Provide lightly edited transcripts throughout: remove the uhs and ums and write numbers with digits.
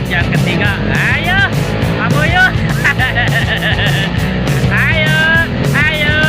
yang ketiga. Ayo, kamu yuk. Ayo, ayo.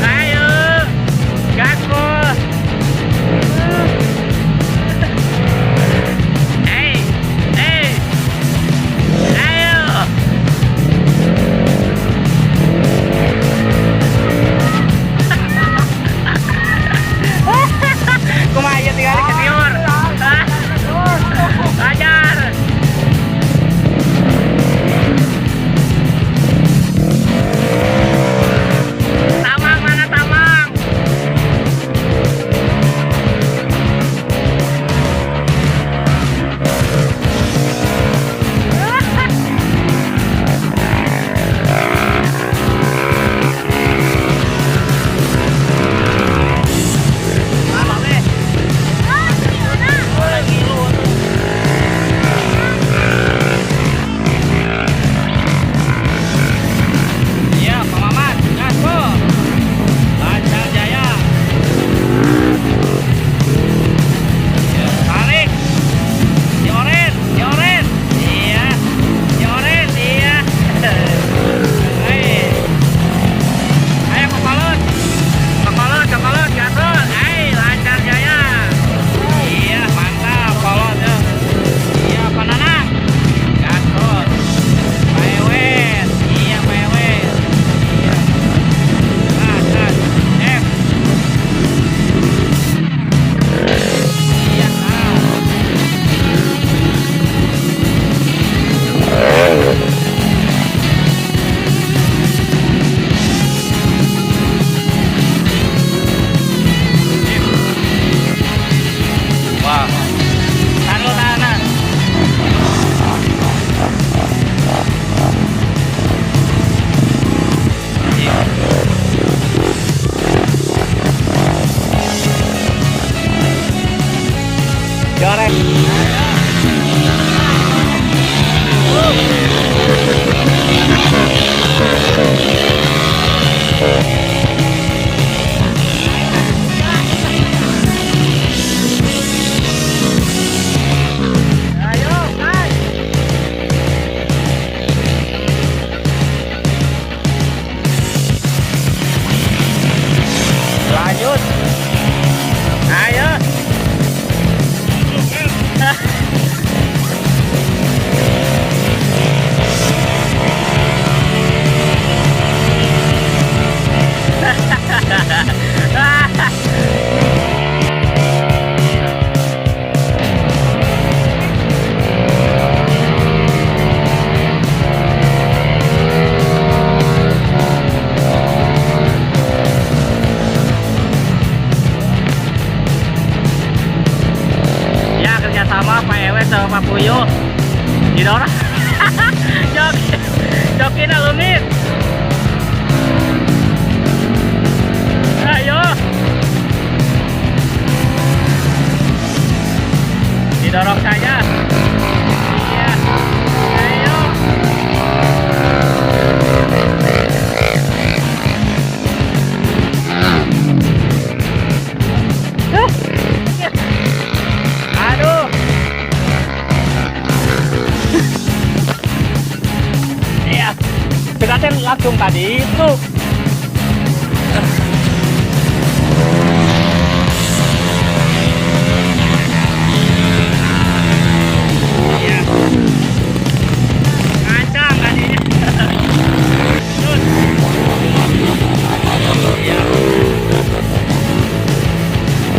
Ayo, gaspol. Hey, hey. Ayo. Kumaha tinggal ke timur. Ajar. Tamang mana tamang? Iya, Pak Mamat, gaspol. Lancar jaya. Ya, tarik. Dioren, dioren. Iya. Dioren, iya. Hei. Ayo Pak Palut. Pak Palut, Pak Palut, gaspol. Hei, lancar jaya. Iya, mantap Palut ya. Iya, Pak Nanang. Gaspol. Pak Ewet. Iya, Pak Ewet. Iya. Gas, gas. F. Iya, gas. Wah. Tahan lu, tahan. Iya. Jorek. Ayo, guys. Lanjut. Ayo. Ya, kerjasama Pak Ewe sama Pak Puyo didorong. Jokin alumni. Ayo. Didorong saja. Iya. Ayo. Aduh. Iya. Kita langsung tadi itu. Iya. Ngacang tadinya. Terus. Iya.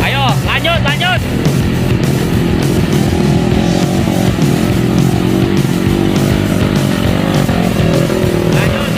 Ayo, lanjut, lanjut. Lanjut.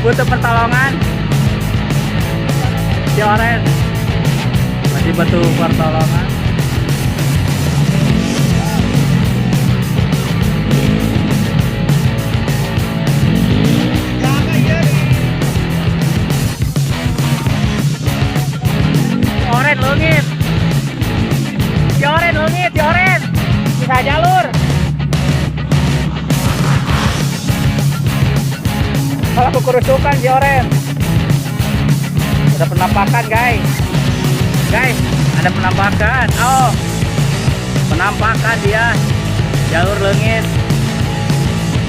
butuh pertolongan. Si Oren masih butuh pertolongan. Oren lungit. Si Oren lungit, si Oren bisa jalur. Kalau aku kerusukan si Oren. Ada penampakan guys. Guys, ada penampakan. Oh, penampakan dia. Jalur lengit.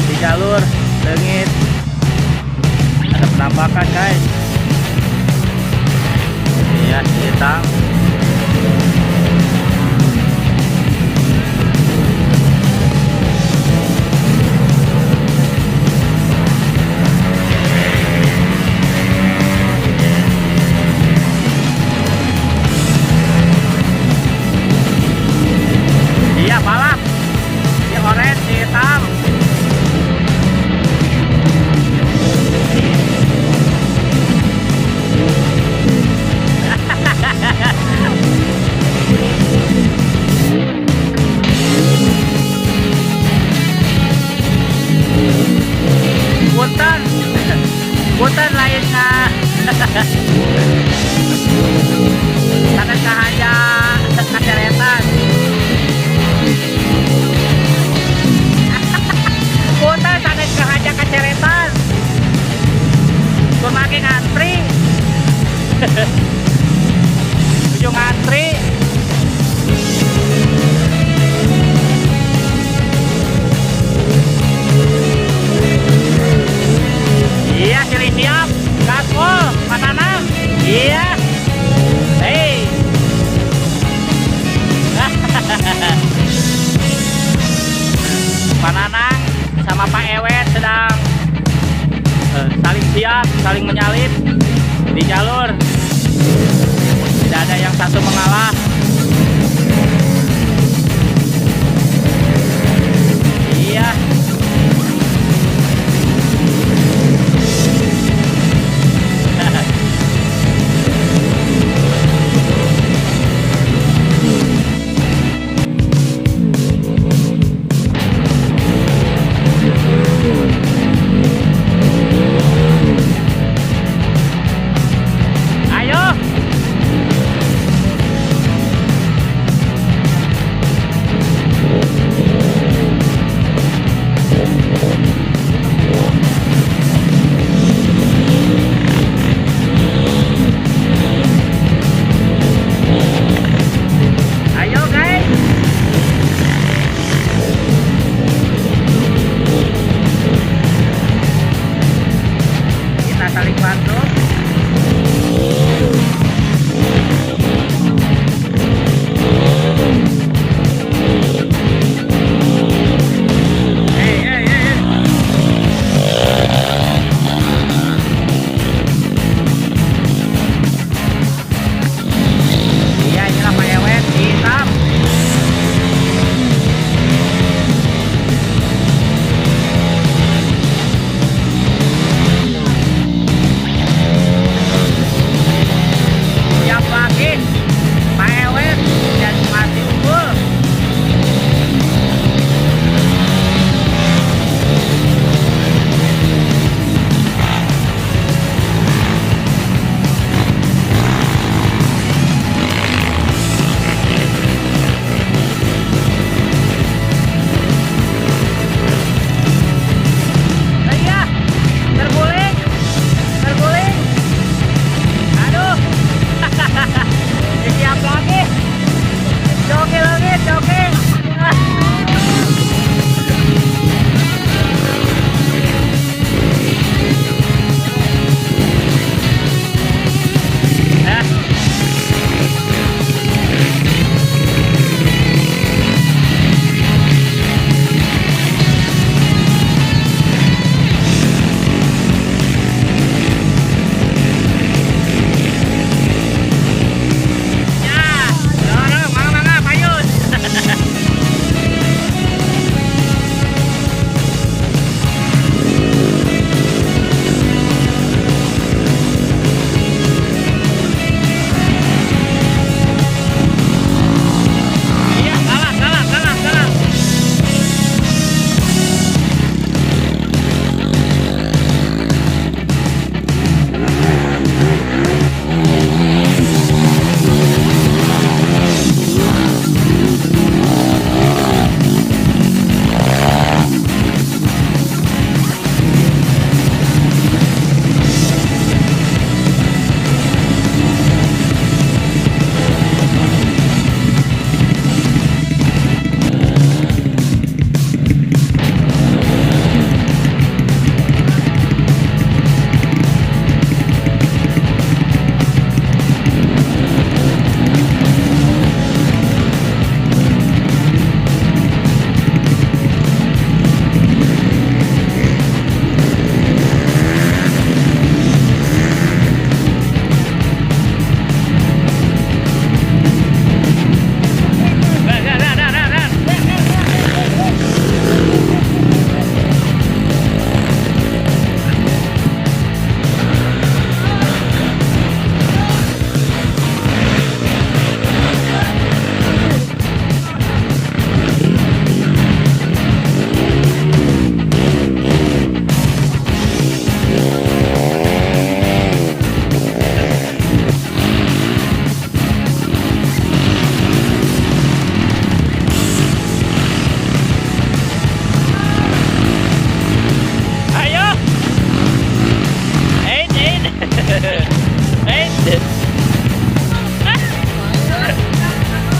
Di jalur lengit. Ada penampakan guys. Iya, hitam. Iya, balap. Si orange, si hitam. Punten. Punten lainnya. Tangan sahaja kaceretan. Punten tangan sahaja kaceretan. Pemakai ngantri. Ujung ngantri. Iya, sili siap. Gaspol, pananam. Iya. Hei. Pananang sama Pak Ewet sedang saling siap, saling menyalip di jalur. Tidak ada yang satu mengalah. Iya.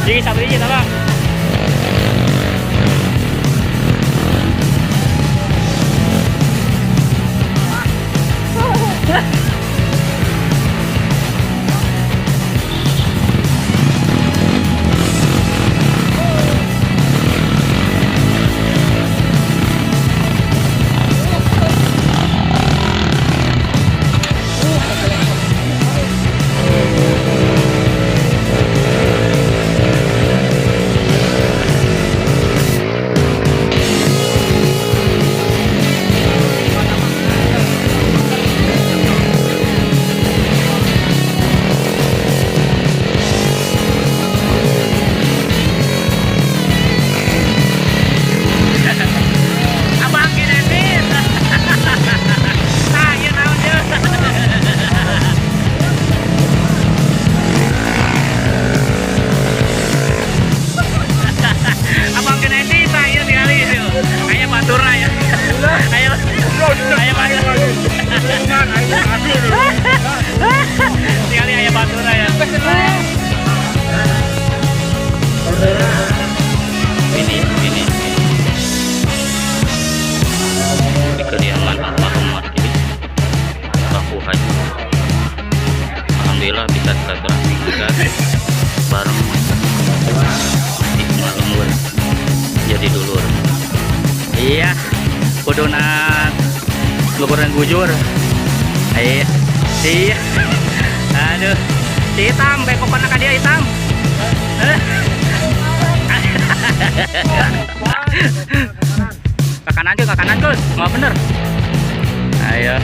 Di satu hiji tolong. Sekali ayah batura ya. Ini di kediaman almarhum Markili Bahu Haji. Alhamdulillah bisa silaturahmi juga bareng di malumur jadi dulur. Iya, kuduna luburan bujur. Iya. Aduh, si hitam, bekok anak dia hitam. Ke kanan tuh, mau bener. Ayo,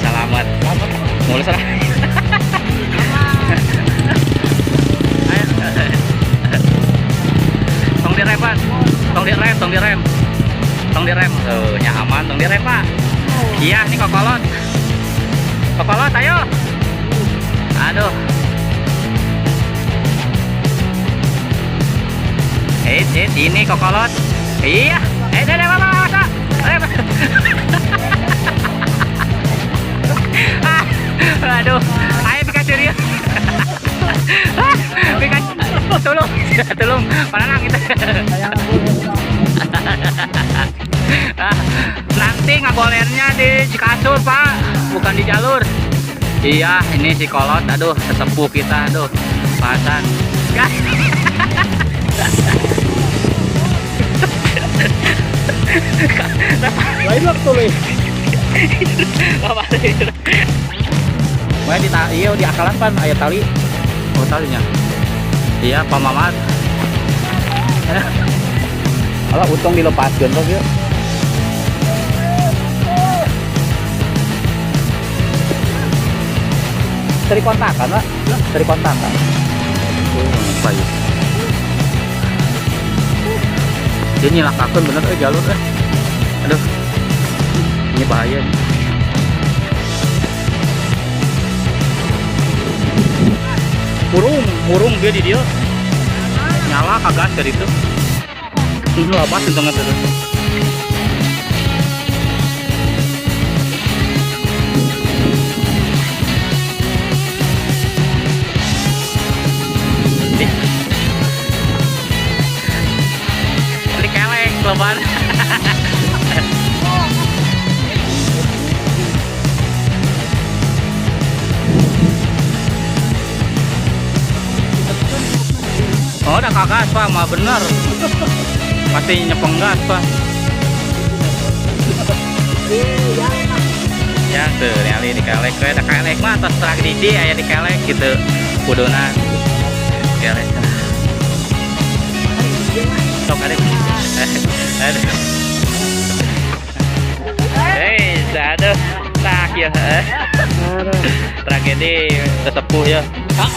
selamat. Mulus lah. Ayo, tong direm pak, tong direm. Tuh, nyaman, tong direm pak. Iya, ini kokolot, ayo. Aduh. Ini kokolot. Iya. Masa. Aduh. Ayo Pikachu dia. Pikachu. Tolong. Panang kita. Nanti ngagolernya di Cikasur pak, bukan di jalur. Iya, ini si kolot. Aduh, sesepuh kita. Aduh, pasan. Lain lah tuh apa sih? iya di akalan pan ayat tali. Oh talinya. Iya, Pak Mamat. Alah untung dilepaskan tuh yuk. Dari kontakan lah, dari kontakan. Apa ya? Dia nyilakakan bener jalur Aduh, ini bahaya nih. Murung dia di dia. Nyala kagak dari itu. Ini apa untungnya terus. Ini kelek lebar. Oh, udah kagak pak, mah bener. Pasti nyepeng gas pak. Ya tuh, nyali dikelek, ada kelek mah atas terak didi, ayah dikelek gitu. Kuduna kelek. Sok ada. Aduh. Aduh, tak ya. Tragedi sesepuh ya. Kak